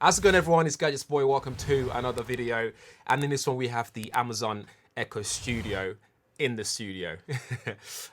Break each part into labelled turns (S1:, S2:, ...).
S1: How's it going, everyone? It's GadgetsBoy. Welcome to another video. And in this one, we have the Amazon Echo Studio in the studio.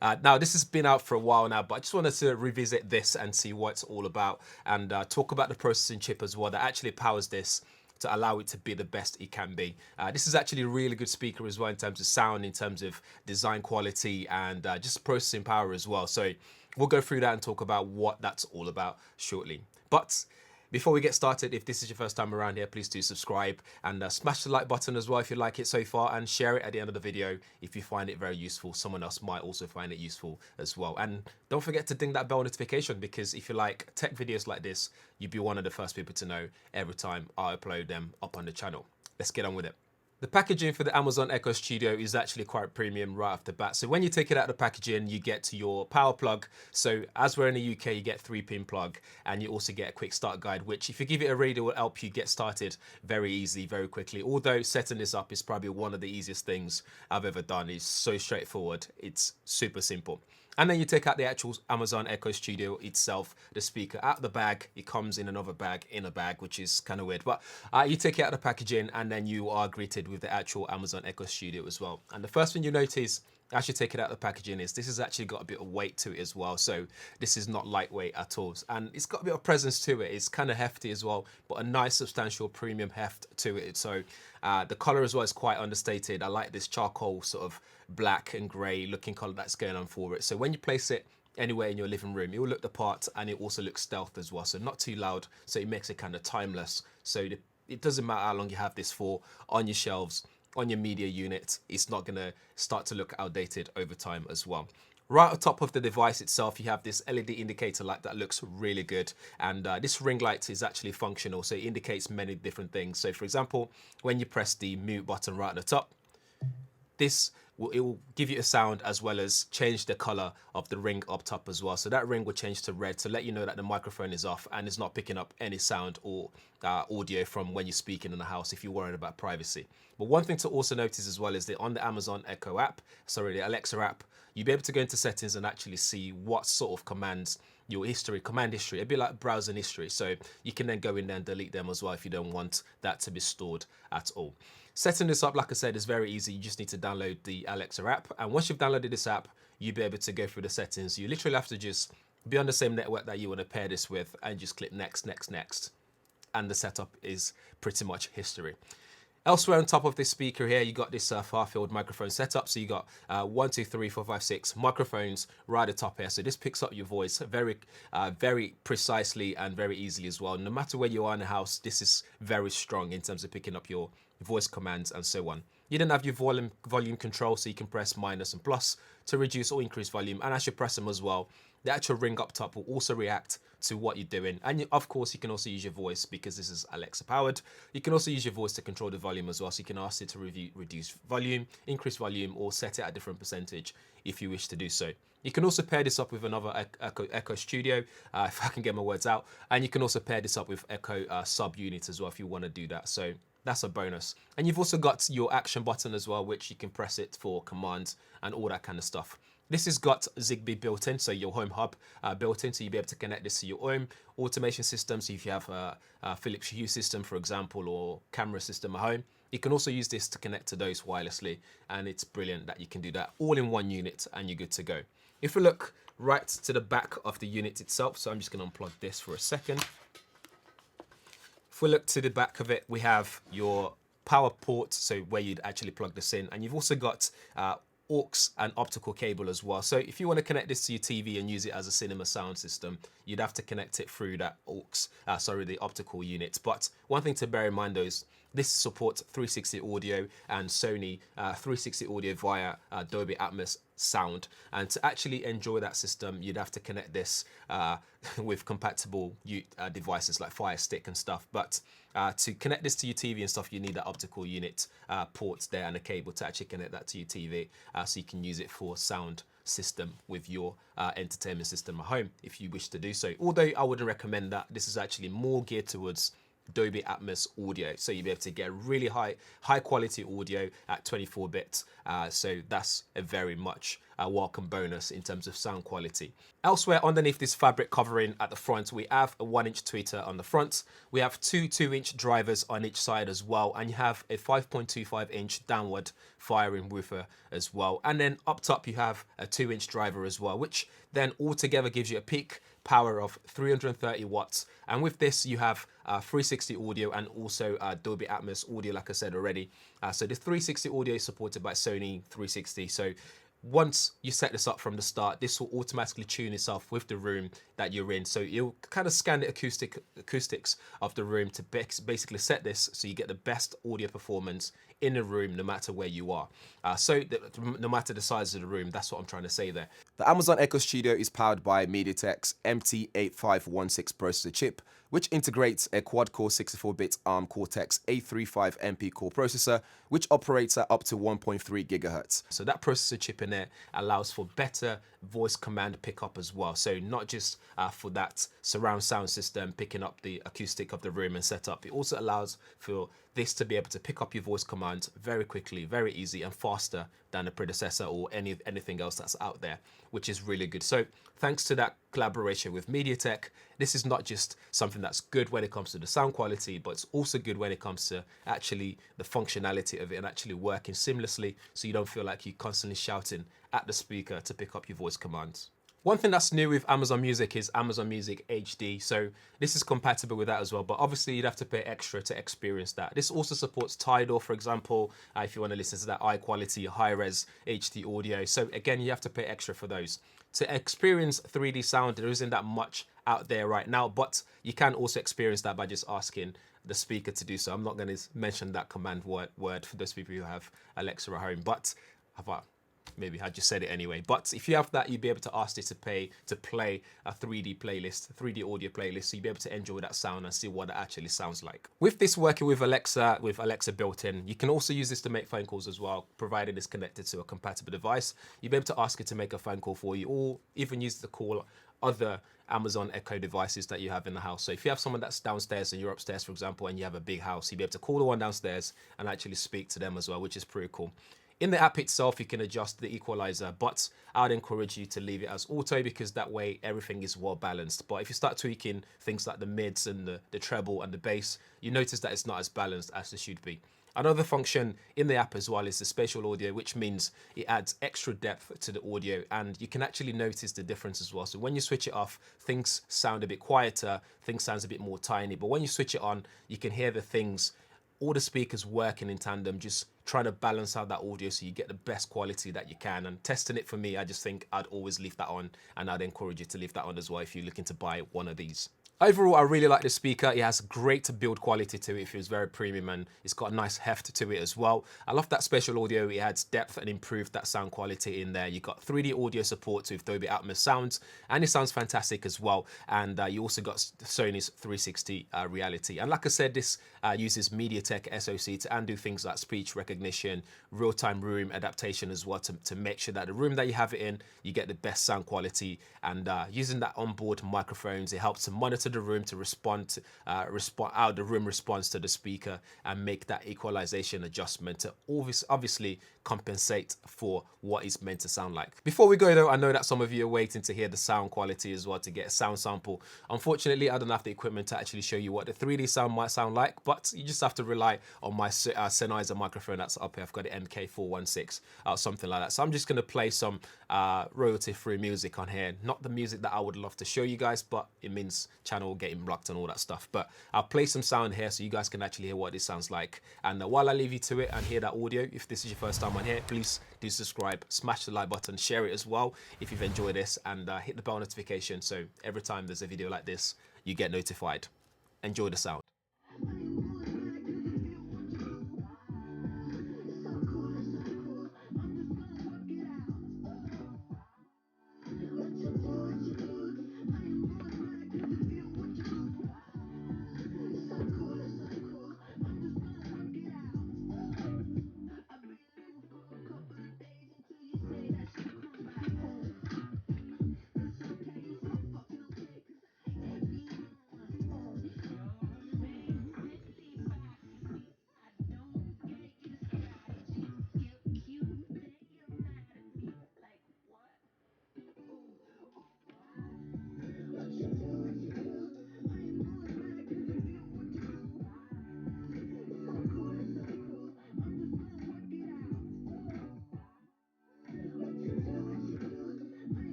S1: Now, this has been out for a while now, but I just wanted to revisit this and see what it's all about and talk about the processing chip as well that actually powers this to allow it to be the best it can be. This is actually a really good speaker as well in terms of sound, in terms of design quality, and just processing power as well. So we'll go through that and talk about what that's all about shortly. But before we get started, if this is your first time around here, please do subscribe and smash the like button as well if you like it so far, and share it at the end of the video if you find it very useful. Someone else might also find it useful as well. And don't forget to ding that bell notification, because if you like tech videos like this, you'd be one of the first people to know every time I upload them up on the channel. Let's get on with it. The packaging for the Amazon Echo Studio is actually quite premium right off the bat. So when you take it out of the packaging, you get to your power plug. So as we're in the UK, you get 3-pin plug, and you also get a quick start guide, which if you give it a read, it will help you get started very easily, very quickly. Although setting this up is probably one of the easiest things I've ever done. It's so straightforward. It's super simple. And then you take out the actual Amazon Echo Studio itself, the speaker out of the bag. It comes in another bag, in a bag, which is kind of weird. But you take it out of the packaging, and then you are greeted with the actual Amazon Echo Studio as well. And the first thing you notice as you take it out of the packaging is this has actually got a bit of weight to it as well. So this is not lightweight at all. And it's got a bit of presence to it. It's kind of hefty as well, but a nice substantial premium heft to it. So the color as well is quite understated. I like this charcoal sort of black and gray looking color that's going on for it. So when you place it anywhere in your living room, it will look the part, and it also looks stealth as well. So not too loud. So it makes it kind of timeless. So it doesn't matter how long you have this for on your shelves, on your media unit, it's not going to start to look outdated over time as well. Right on top of the device itself, you have this LED indicator light that looks really good. And this ring light is actually functional, so it indicates many different things. So for example, when you press the mute button right at the top, it will give you a sound as well as change the color of the ring up top as well. So that ring will change to red to let you know that the microphone is off and it's not picking up any sound or audio from when you're speaking in the house if you're worried about privacy. But one thing to also notice as well is that on the Amazon Echo app, sorry, the Alexa app, you'll be able to go into settings and actually see what sort of commands your history, command history. It'd be like browsing history. So you can then go in there and delete them as well if you don't want that to be stored at all. Setting this up, like I said, is very easy. You just need to download the Alexa app. And once you've downloaded this app, you'll be able to go through the settings. You literally have to just be on the same network that you want to pair this with and just click next, next, next. And the setup is pretty much history. Elsewhere on top of this speaker here, you got this far-field microphone setup. So you got 1, 2, 3, 4, 5, 6 microphones right at the top here. So this picks up your voice very precisely and very easily as well. No matter where you are in the house, this is very strong in terms of picking up your voice commands and so on. You then have your volume control, so you can press minus and plus to reduce or increase volume. And as you press them as well, the actual ring up top will also react to what you're doing. And of course, you can also use your voice because this is Alexa powered. You can also use your voice to control the volume as well. So you can ask it to reduce volume, increase volume, or set it at a different percentage if you wish to do so. You can also pair this up with another Echo Studio, if I can get my words out. And you can also pair this up with Echo sub-units as well if you want to do that. So that's a bonus. And you've also got your action button as well, which you can press it for commands and all that kind of stuff. This has got Zigbee built in, so your home hub built in, so you'll be able to connect this to your home automation system. So if you have a Philips Hue system, for example, or camera system at home, you can also use this to connect to those wirelessly. And it's brilliant that you can do that all in one unit and you're good to go. If we look right to the back of the unit itself, so I'm just going to unplug this for a second. If we look to the back of it, we have your power port, so where you'd actually plug this in. And you've also got aux and optical cable as well. So if you want to connect this to your TV and use it as a cinema sound system, you'd have to connect it through that the optical unit. But one thing to bear in mind though is this supports 360 audio and Sony 360 audio via Dolby Atmos sound. And to actually enjoy that system, you'd have to connect this with compatible devices like Fire Stick and stuff. But to connect this to your TV and stuff, you need that optical unit port there and a cable to actually connect that to your TV so you can use it for sound system with your entertainment system at home if you wish to do so. Although I wouldn't recommend that. This is actually more geared towards Dolby Atmos audio, so you'll be able to get really high quality audio at 24 bits. So that's a very much welcome bonus in terms of sound quality. Elsewhere underneath this fabric covering at the front, we have a 1-inch tweeter on the front. We have two 2-inch drivers on each side as well, and you have a 5.25-inch downward firing woofer as well. And then up top you have a 2-inch driver as well, which then altogether gives you a peak power of 330 watts. And with this you have 360 audio and also Dolby Atmos audio, like I said already. So the 360 audio is supported by Sony 360. So once you set this up from the start, this will automatically tune itself with the room that you're in. So you'll kind of scan the acoustics of the room to basically set this so you get the best audio performance in the room no matter where you are. No matter the size of the room, that's what I'm trying to say there. The Amazon Echo Studio is powered by MediaTek's MT8516 processor chip, which integrates a quad-core 64-bit ARM Cortex-A35MP core processor, which operates at up to 1.3 GHz. So that processor chip in there allows for better voice command pickup as well. So not just for that surround sound system picking up the acoustic of the room and setup, it also allows for this to be able to pick up your voice commands very quickly, very easy and faster than the predecessor or anything else that's out there, which is really good. So thanks to that collaboration with MediaTek, this is not just something that's good when it comes to the sound quality, but it's also good when it comes to actually the functionality of it and actually working seamlessly, so you don't feel like you're constantly shouting at the speaker to pick up your voice commands. One thing that's new with Amazon Music is Amazon Music HD. So this is compatible with that as well, but obviously you'd have to pay extra to experience that. This also supports Tidal, for example, if you want to listen to that high quality, high res HD audio. So again, you have to pay extra for those. To experience 3D sound, there isn't that much out there right now, but you can also experience that by just asking the speaker to do so. I'm not going to mention that command word for those people who have Alexa at home, but maybe I just said it anyway. But if you have that, you'd be able to ask it to play a 3D playlist, 3D audio playlist, so you'd be able to enjoy that sound and see what it actually sounds like. With this working with Alexa built in, you can also use this to make phone calls as well, provided it's connected to a compatible device. You'd be able to ask it to make a phone call for you, or even use it to call other Amazon Echo devices that you have in the house. So if you have someone that's downstairs and you're upstairs, for example, and you have a big house, you'd be able to call the one downstairs and actually speak to them as well, which is pretty cool. In the app itself, you can adjust the equalizer, but I'd encourage you to leave it as auto, because that way everything is well balanced. But if you start tweaking things like the mids and the treble and the bass, you notice that it's not as balanced as it should be. Another function in the app as well is the spatial audio, which means it adds extra depth to the audio, and you can actually notice the difference as well. So when you switch it off, things sound a bit quieter, things sounds a bit more tiny, but when you switch it on, you can hear the things, all the speakers working in tandem, just trying to balance out that audio so you get the best quality that you can. And testing it for me, I just think I'd always leave that on, and I'd encourage you to leave that on as well if you're looking to buy one of these. Overall, I really like this speaker. It has great build quality to it. It feels very premium, and it's got a nice heft to it as well. I love that spatial audio. It adds depth and improved that sound quality in there. You got 3D audio support with Dolby Atmos sounds, and it sounds fantastic as well. And you also got Sony's 360 reality. And like I said, this uses MediaTek SoC to undo things like speech recognition, real-time room adaptation as well, to make sure that the room that you have it in, you get the best sound quality. And using that onboard microphones, it helps to monitor the room to respond how the room responds to the speaker, and make that equalization adjustment to obviously compensate for what it's meant to sound like. Before we go though, I know that some of you are waiting to hear the sound quality as well, to get a sound sample. Unfortunately, I don't have the equipment to actually show you what the 3D sound might sound like, but you just have to rely on my Sennheiser microphone that's up here. I've got the MK416, something like that. So I'm just going to play some royalty-free music on here. Not the music that I would love to show you guys, but it means channel getting blocked and all that stuff. But I'll play some sound here so you guys can actually hear what this sounds like. And while I leave you to it and hear that audio, if this is your first time on here, please do subscribe, smash the like button, share it as well if you've enjoyed this, and hit the bell notification so every time there's a video like this, you get notified. Enjoy the sound.